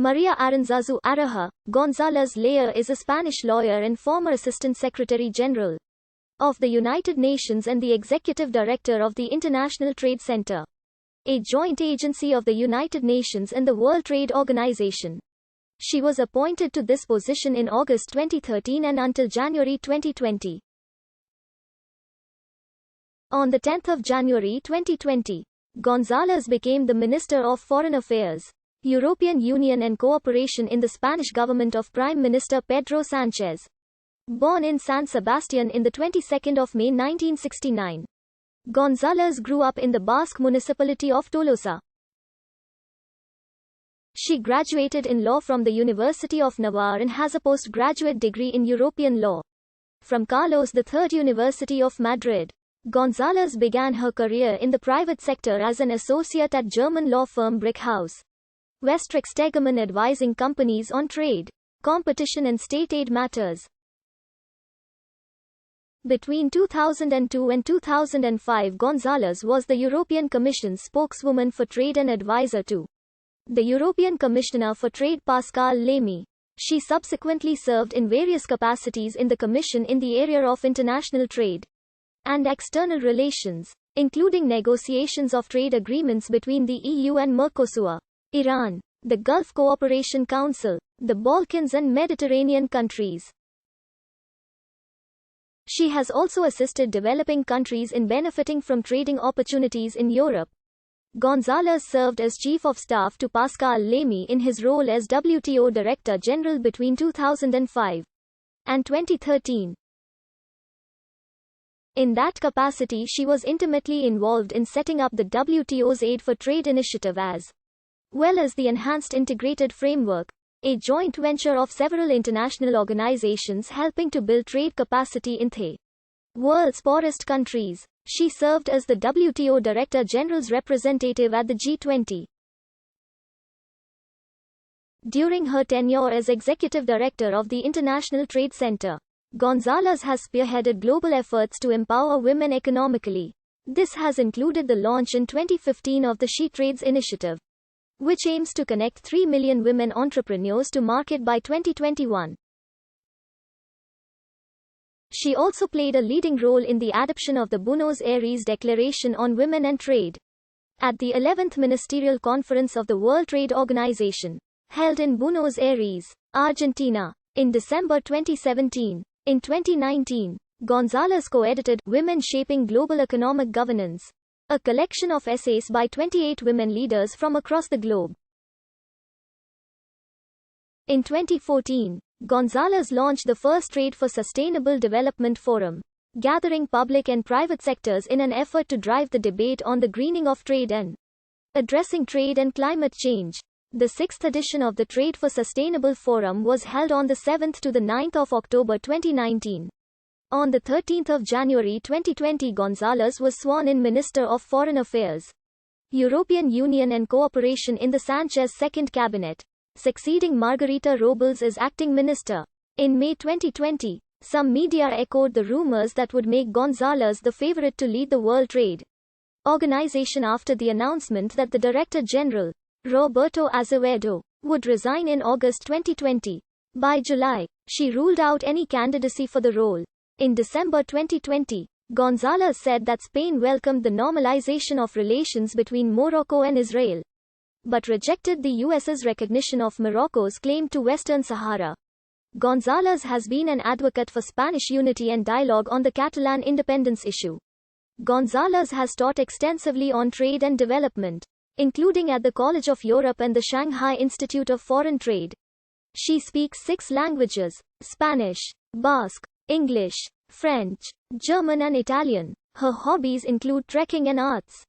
Maria Aranzazu Araja, Gonzalez Laya is a Spanish lawyer and former Assistant Secretary General of the United Nations and the Executive Director of the International Trade Center, a joint agency of the United Nations and the World Trade Organization. She was appointed to this position in August 2013 and until January 2020. On the 10th of January 2020, Gonzalez became the Minister of Foreign Affairs, European Union and Cooperation in the Spanish government of Prime Minister Pedro Sánchez. Born in San Sebastián in the 22nd of May 1969, Gonzalez grew up in the Basque municipality of Tolosa. She graduated in law from the University of Navarre and has a postgraduate degree in European law from Carlos III University of Madrid. Gonzalez began her career in the private sector as an associate at German law firm Brickhouse Westrich Stegemann, advising companies on trade, competition and state aid matters. Between 2002 and 2005, Gonzalez was the European Commission's spokeswoman for trade and advisor to the European Commissioner for Trade Pascal Lamy. She subsequently served in various capacities in the Commission in the area of international trade and external relations, including negotiations of trade agreements between the EU and Mercosur, Iran, the Gulf Cooperation Council, the Balkans and Mediterranean countries. She has also assisted developing countries in benefiting from trading opportunities in Europe. Gonzalez served as Chief of Staff to Pascal Lamy in his role as WTO Director General between 2005 and 2013. In that capacity, she was intimately involved in setting up the WTO's Aid for Trade initiative as well as the Enhanced Integrated Framework, a joint venture of several international organizations helping to build trade capacity in the world's poorest countries. She served as the WTO Director General's representative at the G20. During her tenure as Executive Director of the International Trade Center, Gonzalez has spearheaded global efforts to empower women economically. This has included the launch in 2015 of the She Trades Initiative, which aims to connect 3 million women entrepreneurs to market by 2021. She also played a leading role in the adoption of the Buenos Aires Declaration on Women and Trade at the 11th Ministerial Conference of the World Trade Organization, held in Buenos Aires, Argentina, in December 2017. In 2019, Gonzalez co-edited Women Shaping Global Economic Governance, a collection of essays by 28 women leaders from across the globe. In 2014, Gonzalez launched the first Trade for Sustainable Development Forum, gathering public and private sectors in an effort to drive the debate on the greening of trade and addressing trade and climate change. The 6th edition of the Trade for Sustainable Forum was held on the 7th to the 9th of October 2019. On the 13th of January 2020, Gonzalez was sworn in Minister of Foreign Affairs, European Union and Cooperation in the Sánchez Second Cabinet, succeeding Margarita Robles as acting minister. In May 2020, some media echoed the rumors that would make Gonzalez the favorite to lead the World Trade Organization after the announcement that the Director General, Roberto Azevedo, would resign in August 2020. By July, she ruled out any candidacy for the role. In December 2020, Gonzalez said that Spain welcomed the normalization of relations between Morocco and Israel, but rejected the US's recognition of Morocco's claim to Western Sahara. Gonzalez has been an advocate for Spanish unity and dialogue on the Catalan independence issue. Gonzalez has taught extensively on trade and development, including at the College of Europe and the Shanghai Institute of Foreign Trade. She speaks 6 languages: Spanish, Basque, English, French, German and Italian. Her hobbies include trekking and arts.